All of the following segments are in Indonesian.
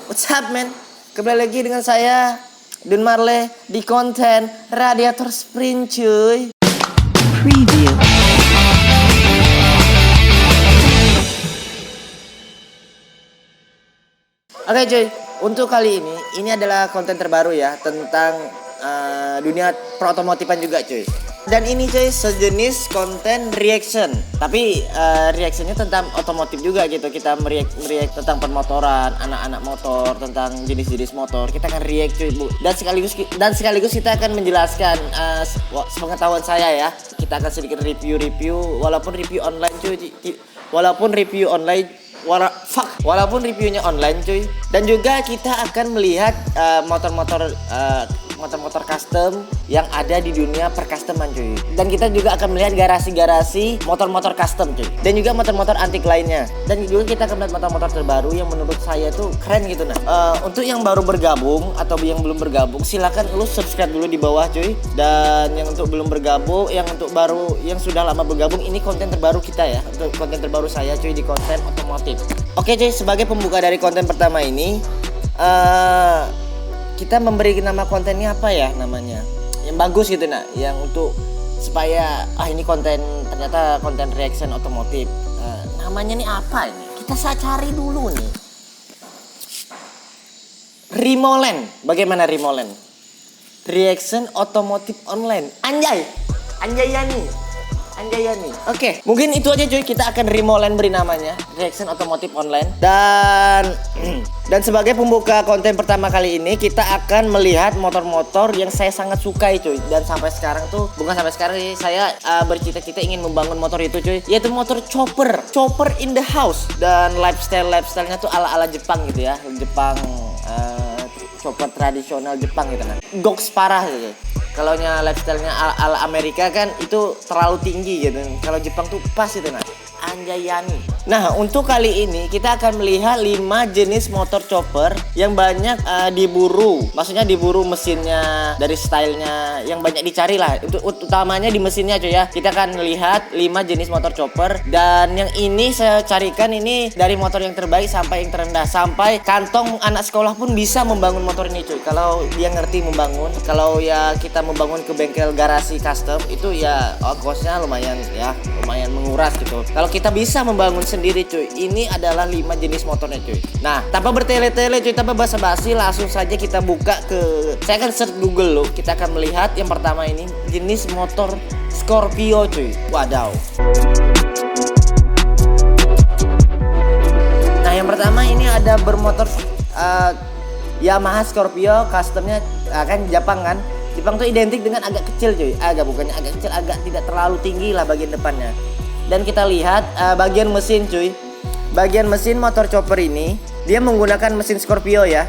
What's up man? Kembali lagi dengan saya Dun Marley di konten Radiator Sprint cuy. Preview. Oke cuy, untuk kali ini adalah konten terbaru ya tentang dunia perotomotifan juga cuy. Dan ini cuy sejenis konten reaction, tapi reactionnya tentang otomotif juga gitu. Kita mereact tentang permotoran, anak-anak motor, tentang jenis-jenis motor. Kita akan react cuy bu. Dan sekaligus kita akan menjelaskan sepengetahuan saya ya. Kita akan sedikit review, walaupun review online cuy. Walaupun reviewnya online cuy. Dan juga kita akan melihat motor-motor custom yang ada di dunia percustoman cuy. Dan kita juga akan melihat garasi-garasi motor-motor custom cuy. Dan juga motor-motor antik lainnya. Dan juga kita akan melihat motor-motor terbaru yang menurut saya tuh keren gitu nah. Untuk yang baru bergabung atau yang belum bergabung, silakan lu subscribe dulu di bawah cuy. Dan yang untuk belum bergabung, yang sudah lama bergabung, ini konten terbaru kita ya. Untuk konten terbaru saya cuy di konten otomotif. Oke cuy, sebagai pembuka dari konten pertama ini, kita memberi nama kontennya apa ya namanya, yang bagus gitu nah, yang untuk supaya ini ternyata konten reaction otomotif. Namanya nih apa ini, kita cari dulu nih. Rimolen, bagaimana Rimolen? Reaction otomotif online. Anjayani. Oke, mungkin itu aja cuy, kita akan Rimolen beri namanya, reaction otomotif online. Dan sebagai pembuka konten pertama kali ini, kita akan melihat motor-motor yang saya sangat sukai cuy. Dan sampai sekarang tuh, bukan sampai sekarang sih, saya bercita-cita ingin membangun motor itu cuy, yaitu motor chopper in the house. Dan lifestyle-nya tuh ala-ala Jepang gitu ya. Jepang, chopper tradisional Jepang gitu nah. Goks parah gitu. Kalau lifestyle-nya ala Amerika kan itu terlalu tinggi gitu. Kalau Jepang tuh pas gitu nah. Anjayani. Nah, untuk kali ini kita akan melihat 5 jenis motor chopper yang banyak diburu. Maksudnya diburu mesinnya, dari stylenya yang banyak dicari lah. Utamanya di mesinnya cuy ya. Kita akan melihat 5 jenis motor chopper. Dan yang ini saya carikan ini dari motor yang terbaik sampai yang terendah. Sampai kantong anak sekolah pun bisa membangun motor ini cuy. Kalau dia ngerti membangun. Kalau ya kita membangun ke bengkel garasi custom, itu ya ongkosnya lumayan menguras gitu. Kalau kita bisa membangun sendiri cuy, ini adalah 5 jenis motornya cuy. Nah, tanpa bertele-tele cuy, tanpa basa-basi, langsung saja kita buka saya akan search Google loh. Kita akan melihat yang pertama ini jenis motor Scorpio cuy. Wadaw. Nah, yang pertama ini ada bermotor Yamaha Scorpio, customnya kan Jepang kan. Jepang tuh identik dengan agak kecil cuy. Agak tidak terlalu tinggi lah bagian depannya. Dan kita lihat bagian mesin cuy. Bagian mesin motor chopper ini dia menggunakan mesin Scorpio ya.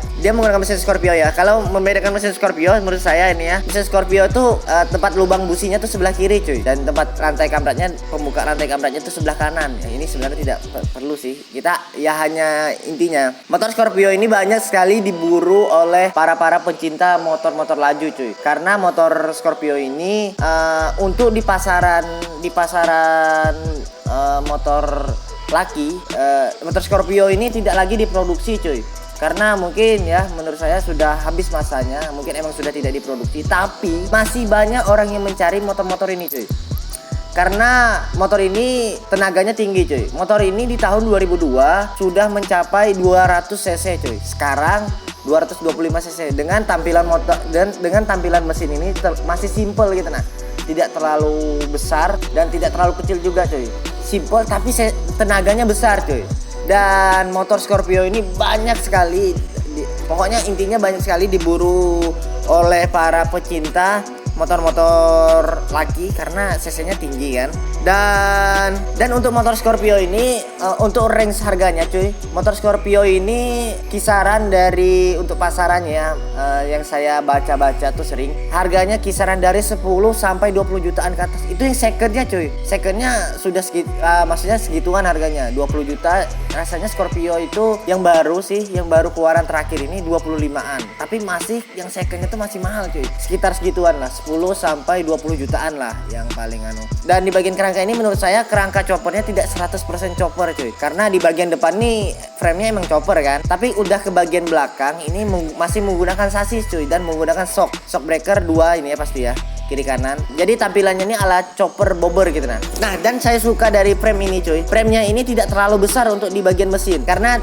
Kalau membedakan mesin Scorpio menurut saya ini ya, mesin Scorpio tuh tempat lubang businya tuh sebelah kiri cuy. Dan tempat pembuka rantai kampretnya tuh sebelah kanan. Ya, ini sebenarnya tidak perlu sih. Kita ya hanya intinya motor Scorpio ini banyak sekali diburu oleh para pencinta motor-motor laju cuy. Karena motor Scorpio ini untuk di pasaran motor laki, motor Scorpio ini tidak lagi diproduksi cuy. Karena mungkin ya menurut saya sudah habis masanya, mungkin emang sudah tidak diproduksi, tapi masih banyak orang yang mencari motor-motor ini cuy. Karena motor ini tenaganya tinggi cuy. Motor ini di tahun 2002 sudah mencapai 200 cc cuy. Sekarang 225 cc dengan tampilan motor dan dengan tampilan mesin ini masih simple gitu nah. Tidak terlalu besar dan tidak terlalu kecil juga cuy. Simple tapi tenaganya besar cuy. Dan motor Scorpio ini banyak sekali, pokoknya intinya banyak sekali diburu oleh para pecinta motor-motor laki karena cc-nya tinggi kan. Dan untuk motor Scorpio ini untuk range harganya cuy, motor Scorpio ini kisaran dari untuk pasarannya yang saya baca tuh sering harganya kisaran dari 10 sampai 20 jutaan ke atas. Itu yang secondnya cuy. Secondnya sudah maksudnya segituan harganya 20 juta. Rasanya Scorpio itu yang baru keluaran terakhir ini 25-an. Tapi masih yang secondnya tuh masih mahal cuy. Sekitar segituan lah, 10 sampai 20 jutaan lah yang paling anu. Dan di bagian kerangka ini menurut saya kerangka choppernya tidak 100% chopper cuy. Karena di bagian depan nih frame-nya emang chopper kan. Tapi udah ke bagian belakang ini masih menggunakan sasis cuy dan menggunakan shock breaker 2 ini ya pasti ya. Kiri kanan. Jadi tampilannya ini ala chopper bobber gitu nah. Nah, dan saya suka dari frame ini cuy. Frame-nya ini tidak terlalu besar untuk di bagian mesin karena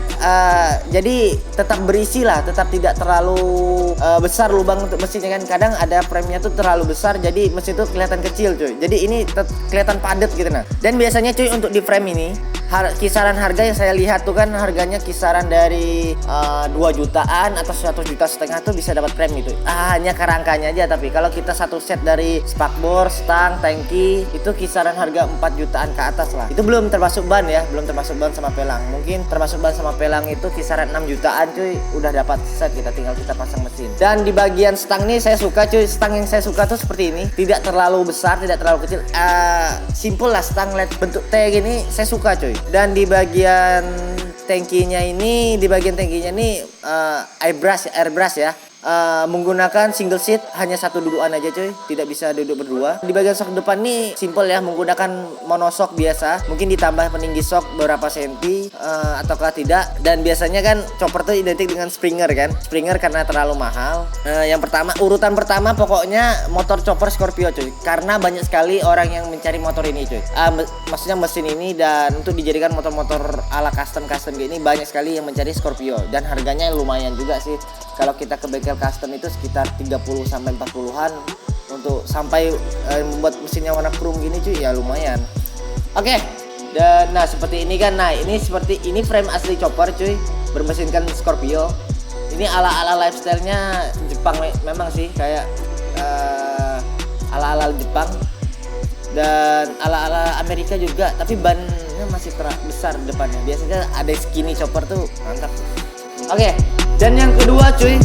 jadi tetap berisi lah, tetap tidak terlalu besar lubang untuk mesinnya kan. Kadang ada frame-nya tuh terlalu besar jadi mesin tuh kelihatan kecil cuy. Jadi ini kelihatan padat gitu nah. Dan biasanya cuy untuk di frame ini kisaran harga yang saya lihat tuh kan harganya kisaran dari 2 jutaan atau 1,5 juta tuh bisa dapat frame itu. Hanya kerangkanya aja, tapi kalau kita satu set dari spakbor, stang, tangki itu kisaran harga 4 jutaan ke atas lah. Itu belum termasuk ban ya, belum termasuk ban sama pelang. Mungkin termasuk ban sama pelang itu kisaran 6 jutaan cuy, udah dapat set, kita tinggal kita pasang mesin. Dan di bagian stang nih saya suka cuy, stang yang saya suka tuh seperti ini, tidak terlalu besar, tidak terlalu kecil. Simple lah stang LED bentuk T gini, saya suka cuy. Dan di bagian tangkinya ini, airbrush ya. Menggunakan single seat, hanya satu dudukan aja cuy, tidak bisa duduk berdua. Di bagian shock depan nih simple ya, menggunakan monoshock biasa, mungkin ditambah peninggi shock beberapa senti ataukah tidak. Dan biasanya kan chopper tuh identik dengan Springer kan, Springer karena terlalu mahal. Yang pertama, urutan pertama pokoknya motor chopper Scorpio cuy, karena banyak sekali orang yang mencari motor ini cuy. Maksudnya mesin ini, dan untuk dijadikan motor-motor ala custom gini banyak sekali yang mencari Scorpio, dan harganya lumayan juga sih. Kalau kita ke bengkel custom itu sekitar 30 sampai 40-an untuk sampai membuat mesinnya warna chrome gini cuy, ya lumayan. Oke. Dan nah seperti ini kan. Nah, ini frame asli chopper cuy, bermesinkan Scorpio. Ini ala-ala lifestyle-nya Jepang memang sih, kayak ala-ala Jepang dan ala-ala Amerika juga, tapi bannya masih besar depannya. Biasanya ada skinny chopper tuh mantap. Oke. Dan yang kedua cuy,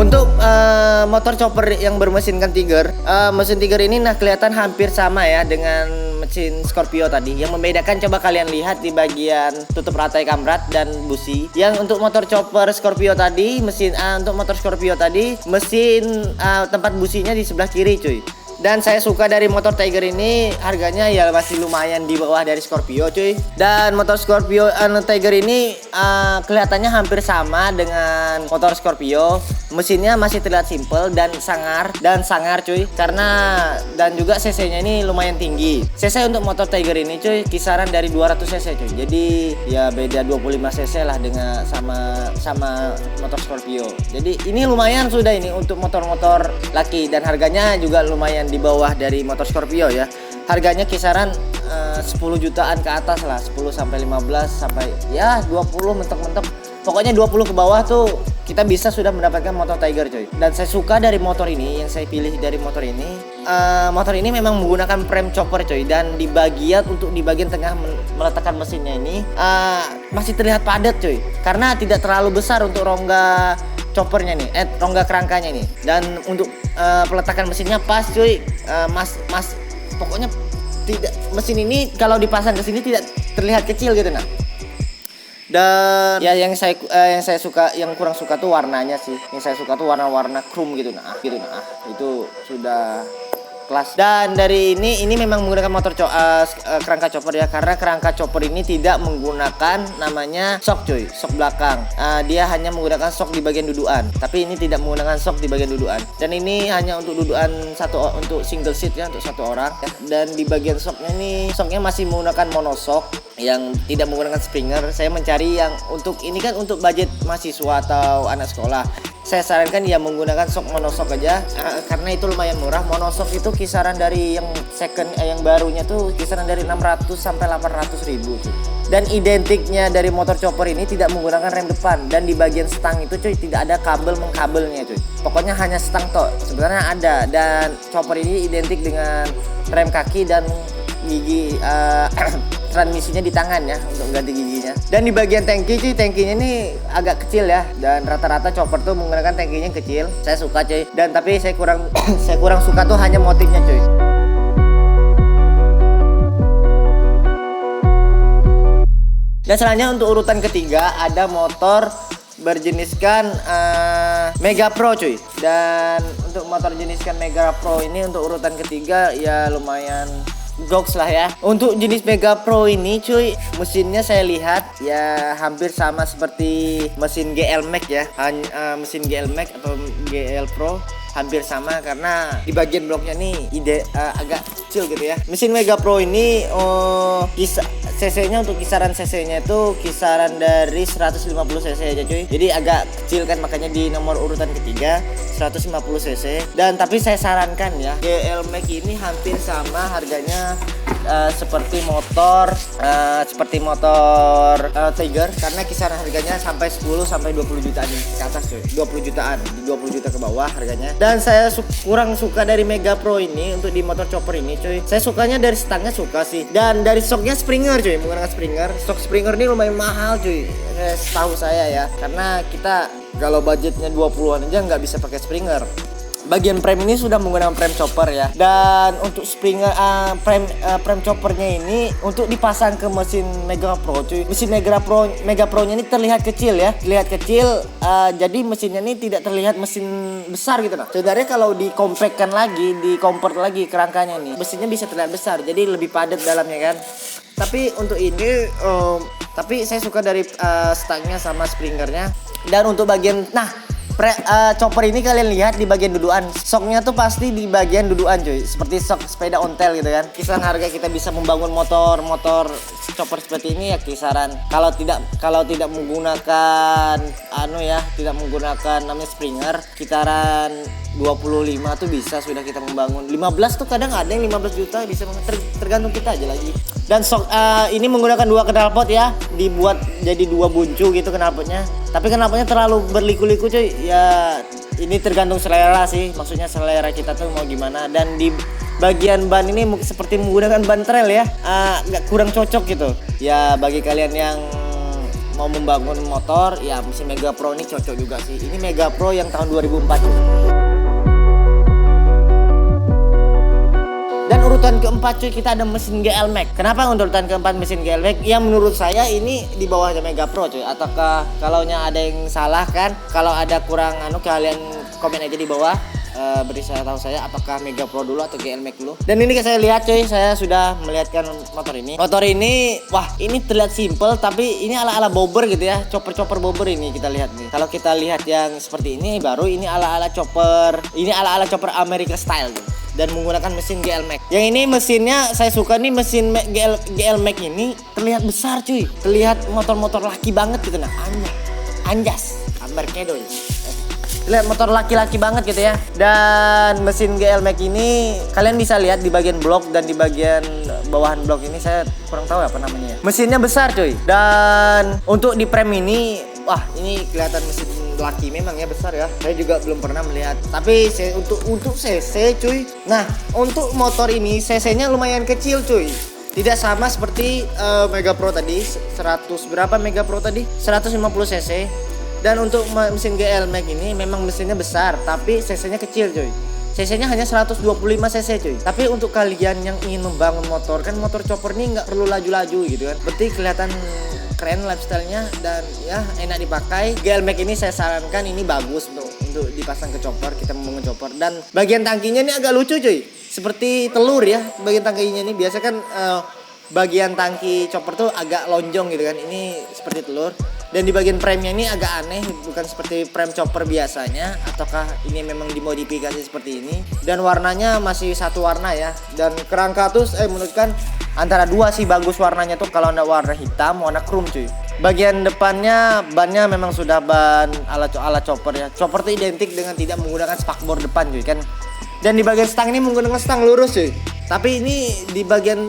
untuk motor chopper yang bermesinkan Tiger, mesin Tiger ini nah kelihatan hampir sama ya dengan mesin Scorpio tadi. Yang membedakan coba kalian lihat di bagian tutup rantai kamrat dan busi. Yang untuk motor chopper Scorpio tadi, mesin tempat businya di sebelah kiri cuy. Dan saya suka dari motor Tiger ini, harganya ya masih lumayan di bawah dari Scorpio cuy. Dan motor Scorpio Tiger ini kelihatannya hampir sama dengan motor Scorpio. Mesinnya masih terlihat simple dan sangar cuy. Dan juga cc-nya ini lumayan tinggi. Cc untuk motor Tiger ini cuy kisaran dari 200 cc cuy. Jadi ya beda 25 cc lah dengan sama motor Scorpio. Jadi ini lumayan sudah ini untuk motor-motor laki, dan harganya juga lumayan di bawah dari motor Scorpio ya. Harganya kisaran 10 jutaan ke atas lah, 10 sampai 15 sampai ya 20 mentok-mentok. Pokoknya 20 ke bawah tuh kita bisa sudah mendapatkan motor Tiger coy. Dan saya suka dari motor ini, yang saya pilih dari motor ini, motor ini memang menggunakan frame chopper coy. Dan di bagian tengah meletakkan mesinnya ini masih terlihat padat coy, karena tidak terlalu besar untuk rongga choppernya nih, rongga kerangkanya nih. Dan untuk peletakan mesinnya pas cuy, pokoknya tidak, mesin ini kalau dipasang ke sini tidak terlihat kecil gitu nah. Dan ya yang saya suka, yang kurang suka tuh warnanya sih. Yang saya suka tuh warna chrome gitu nah. Itu sudah kelas. Dan dari ini memang menggunakan motor kerangka chopper ya, karena kerangka chopper ini tidak menggunakan namanya shock cuy, shock belakang. Dia hanya menggunakan shock di bagian dudukan, tapi ini tidak menggunakan shock di bagian dudukan. Dan ini hanya untuk dudukan untuk single seat ya, untuk satu orang ya. Dan di bagian shocknya masih menggunakan monoshock yang tidak menggunakan Springer. Saya mencari yang untuk ini kan untuk budget mahasiswa atau anak sekolah. Saya sarankan ya menggunakan shock monoshock aja, karena itu lumayan murah. Monoshock itu kisaran dari yang yang barunya tuh kisaran dari 600 sampai 800 ribu cuy. Dan identiknya dari motor chopper ini tidak menggunakan rem depan, dan di bagian stang itu cuy tidak ada kabelnya cuy. Pokoknya hanya stang toh. Sebenarnya ada, dan chopper ini identik dengan rem kaki dan gigi transmisinya di tangan ya untuk ganti giginya. Dan di bagian tangki cuy, tangkinya ini agak kecil ya, dan rata-rata chopper tuh menggunakan tangkinya yang kecil. Saya suka cuy, dan tapi saya kurang suka tuh hanya motifnya cuy. Dan selanjutnya untuk urutan ketiga ada motor berjeniskan Mega Pro cuy. Dan untuk motor jeniskan Mega Pro ini untuk urutan ketiga ya lumayan goks lah ya. Untuk jenis Mega Pro ini cuy, mesinnya saya lihat ya hampir sama seperti mesin GL Max ya. Mesin GL Max atau GL Pro hampir sama karena di bagian bloknya nih agak kecil gitu ya. Mesin Mega Pro ini cc-nya untuk kisaran cc-nya itu kisaran dari 150 cc aja cuy. Jadi agak kecil kan, makanya di nomor urutan ketiga 150 cc. Dan tapi saya sarankan ya, GL Max ini hampir sama harganya seperti motor Tiger, karena kisaran harganya sampai 10 sampai 20 jutaan ke atas cuy. 20 jutaan, 20 juta ke bawah harganya. Dan saya kurang suka dari Mega Pro ini untuk di motor chopper ini cuy. Saya sukanya dari stangnya suka sih. Dan dari shocknya Springer cuy, menggunakan Springer. Shock Springer ini lumayan mahal cuy, setahu saya ya. Karena kita kalau budgetnya 20-an aja nggak bisa pakai Springer. Bagian prem ini sudah menggunakan prem chopper ya. Dan untuk Springer prem choppernya ini untuk dipasang ke mesin Mega Pro cuy. Mesin Mega Pro-nya ini terlihat kecil ya. Terlihat kecil, jadi mesinnya ini tidak terlihat mesin besar gitu nah. Sebenarnya kalau dikompakkan lagi, dikomport lagi kerangkanya nih, mesinnya bisa terlihat besar. Jadi lebih padat dalamnya kan. Tapi untuk ini tapi saya suka dari stangnya sama Springernya. Dan untuk bagian chopper ini kalian lihat di bagian dudukan, shocknya tuh pasti di bagian dudukan cuy, seperti shock sepeda ontel gitu kan. Kisaran harga kita bisa membangun motor chopper seperti ini ya kisaran, kalau tidak menggunakan tidak menggunakan namanya Springer, kisaran 25 tuh bisa sudah kita membangun. 15 tuh kadang ada yang 15 juta bisa, tergantung kita aja lagi. Dan shock ini menggunakan 2 knalpot ya, dibuat jadi 2 buncu gitu knalpotnya. Tapi knalpotnya terlalu berliku-liku cuy. Ya ini tergantung selera sih, maksudnya selera kita tuh mau gimana. Dan di bagian ban ini seperti menggunakan ban trail ya, nggak kurang cocok gitu. Ya bagi kalian yang mau membangun motor ya mesin Mega Pro ini cocok juga sih. Ini Mega Pro yang tahun 2004 cuy. Dan urutan keempat cuy, kita ada mesin GL Max. Kenapa untuk urutan keempat mesin GL Max? Ya menurut saya ini di bawahnya Mega Pro cuy. Ataukah kalaunya ada yang salah kan? Kalau ada kurang kalian komen aja di bawah. Beri saya tahu saya apakah Mega Pro dulu atau GL Max dulu. Dan ini saya lihat cuy, saya sudah melihatkan motor ini. Motor ini wah, ini terlihat simple tapi ini ala-ala bobber gitu ya. Chopper bobber ini kita lihat nih. Kalau kita lihat yang seperti ini baru ini ala-ala chopper. Ini ala-ala chopper America style gitu. Dan menggunakan mesin GL Max. Yang ini mesinnya saya suka nih, mesin GL Max ini terlihat besar cuy. Terlihat motor-motor laki banget gitu nah. Anjas, Mercedes. Lihat motor laki-laki banget gitu ya. Dan mesin GL Max ini kalian bisa lihat di bagian blok dan di bagian bawahan blok ini, saya kurang tahu apa namanya ya. Mesinnya besar cuy. Dan untuk di prem ini wah, ini kelihatan mesin laki memang ya, besar ya. Saya juga belum pernah melihat. Tapi untuk CC cuy. Nah, untuk motor ini CC-nya lumayan kecil cuy. Tidak sama seperti Mega Pro tadi. 100 berapa Mega Pro tadi? 150 cc. Dan untuk mesin GL Max ini memang mesinnya besar tapi cc-nya kecil cuy. cc-nya hanya 125 cc cuy. Tapi untuk kalian yang ingin membangun motor, kan motor chopper ini nggak perlu laju-laju gitu kan. Berarti kelihatan keren lifestyle-nya dan ya enak dipakai. GL Max ini saya sarankan ini bagus untuk dipasang ke chopper, kita membangun chopper. Dan bagian tangkinya ini agak lucu cuy, seperti telur ya. Bagian tangkinya ini biasa kan bagian tangki chopper tuh agak lonjong gitu kan, ini seperti telur. Dan di bagian premnya ini agak aneh, bukan seperti prem chopper biasanya, ataukah ini memang dimodifikasi seperti ini. Dan warnanya masih satu warna ya. Dan kerangka tuh menurutkan antara dua sih bagus warnanya tuh, kalau ada warna hitam, warna chrome cuy. Bagian depannya bannya memang sudah ban ala chopper ya. Chopper tuh identik dengan tidak menggunakan spakbor depan cuy kan. Dan di bagian stang ini menggunakan stang lurus cuy. Tapi ini di bagian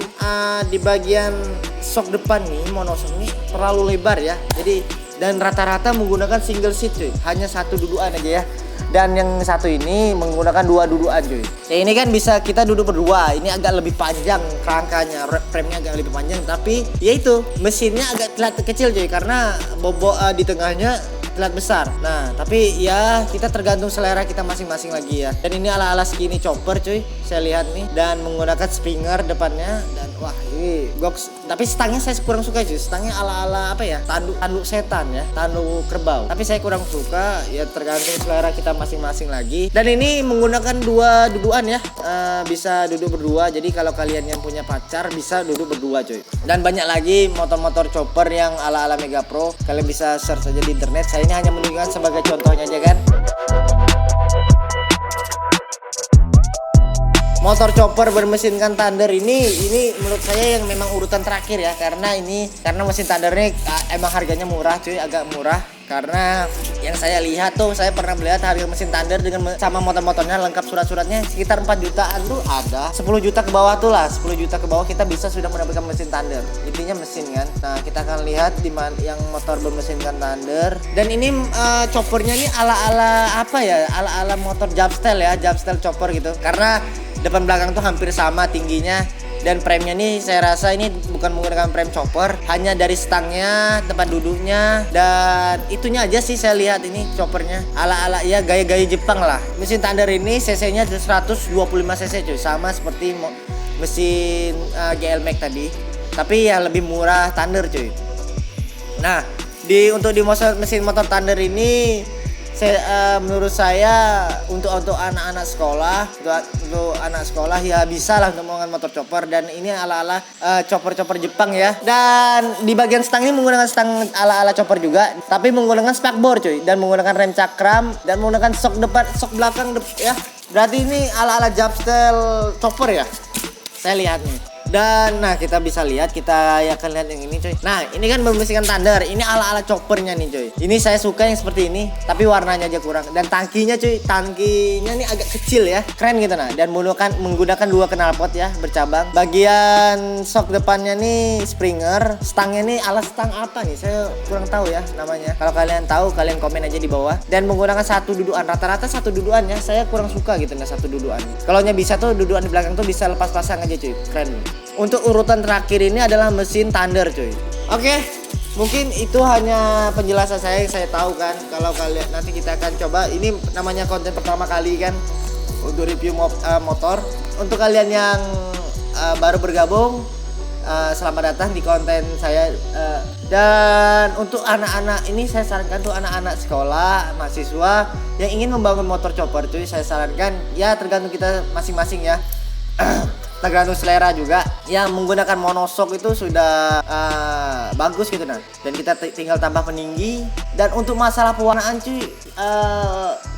shock depan nih, monoshock ini terlalu lebar ya. Jadi dan rata-rata menggunakan single seat cuy. Hanya satu dudukan aja ya. Dan yang satu ini menggunakan dua dudukan cuy. Ya ini kan bisa kita duduk berdua. Ini agak lebih panjang kerangkanya, premnya agak lebih panjang. Tapi ya itu mesinnya agak terlihat kecil cuy, karena bobot di tengahnya terlihat besar. Nah tapi ya kita tergantung selera kita masing-masing lagi ya. Dan ini ala-ala skinny chopper cuy, saya lihat nih. Dan menggunakan Springer depannya. Dan wah, ini Ini box, tapi stangnya saya kurang suka cuy. Stangnya ala-ala apa ya? Tanduk setan ya, tanduk kerbau. Tapi saya kurang suka, ya tergantung selera kita masing-masing lagi. Dan ini menggunakan dua dudukan ya. Bisa duduk berdua. Jadi kalau kalian yang punya pacar bisa duduk berdua cuy. Dan banyak lagi motor-motor chopper yang ala-ala Mega Pro. Kalian bisa search aja di internet. Saya ini hanya menunjukkan sebagai contohnya aja kan. Motor chopper bermesinkan Thunder ini menurut saya yang memang urutan terakhir ya, karena mesin Thunder ini emang harganya murah cuy, agak murah. Karena yang saya lihat tuh, saya pernah melihat harga mesin Thunder dengan sama motor-motornya lengkap surat-suratnya sekitar 4 jutaan tuh ada. 10 juta ke bawah tuh lah, 10 juta ke bawah kita bisa sudah mendapatkan mesin Thunder. Intinya mesin kan. Nah, kita akan lihat di mana yang motor bermesinkan Thunder. Dan ini choppernya ini ala-ala apa ya? Ala-ala motor Jabstyle ya, Jabstyle chopper gitu. Karena depan belakang tuh hampir sama tingginya, dan premnya nih saya rasa ini bukan menggunakan prem chopper, hanya dari stangnya, tempat duduknya, dan itunya aja sih saya lihat ini choppernya ala-ala ya gaya-gaya Jepang lah. Mesin Thunder ini cc-nya 125 cc cuy, sama seperti mesin GL Max tadi, tapi ya lebih murah Thunder cuy. Nah, untuk mesin motor Thunder ini menurut saya untuk anak-anak sekolah, untuk anak sekolah ya bisa lah untuk menggunakan motor chopper. Dan ini ala-ala chopper Jepang ya. Dan di bagian stang ini menggunakan stang ala-ala chopper juga, tapi menggunakan spakbor cuy, dan menggunakan rem cakram, dan menggunakan sok depan, sok belakang ya. Berarti ini ala-ala Jabstyle chopper ya, saya lihat nih. Dan nah, kita bisa lihat, kita akan lihat yang ini cuy. Nah, ini kan bermesinkan Thunder. Ini ala-ala choppernya nih cuy. Ini saya suka yang seperti ini, tapi warnanya aja kurang. Dan tangkinya cuy, tangkinya nih agak kecil ya. Keren gitu nah. Dan menggunakan 2 knalpot ya, bercabang. Bagian sok depannya nih Springer. Stangnya nih ala stang apa nih? Saya kurang tahu ya namanya. Kalau kalian tahu, kalian komen aja di bawah. Dan menggunakan satu dudukan. Rata-rata satu dudukan ya. Saya kurang suka gitu nah satu dudukan. Kalau bisa tuh dudukan di belakang tuh bisa lepas pasang aja cuy. Keren. Untuk urutan terakhir ini adalah mesin Thunder cuy. Oke, mungkin itu hanya penjelasan saya yang saya tahu kan. Kalau kalian nanti kita akan coba, ini namanya konten pertama kali kan untuk review motor. Untuk kalian yang baru bergabung, selamat datang di konten saya. Dan untuk anak-anak ini saya sarankan tuh anak-anak sekolah, mahasiswa yang ingin membangun motor chopper cuy, saya sarankan ya tergantung kita masing-masing ya. Tergantung selera juga. Yang menggunakan monoshock itu sudah bagus gitu nah. Dan kita tinggal tambah peninggi. Dan untuk masalah pewarnaan cuy,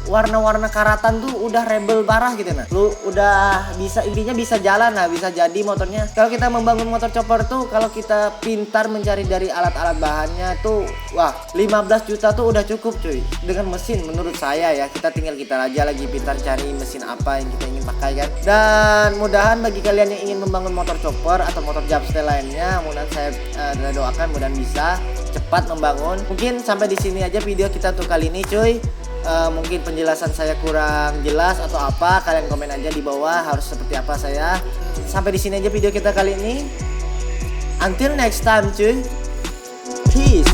warna-warna karatan tuh udah rebel parah gitu nah. Lu udah bisa, intinya bisa jalan lah, bisa jadi motornya. Kalau kita membangun motor chopper tuh, kalau kita pintar mencari dari alat-alat bahannya tuh, wah 15 juta tuh udah cukup cuy. Dengan mesin menurut saya ya, kita aja lagi pintar cari mesin apa yang kita ingin pakai kan. Dan mudahan bagi kalian yang ingin membangun motor chopper atau motor Jabstyle lainnya, mudah-mudahan saya doakan mudah-mudahan bisa cepat membangun. Mungkin sampai di sini aja video kita untuk kali ini cuy. Mungkin penjelasan saya kurang jelas atau apa, kalian komen aja di bawah harus seperti apa saya. Sampai di sini aja video kita kali ini. Until next time cuy. Peace.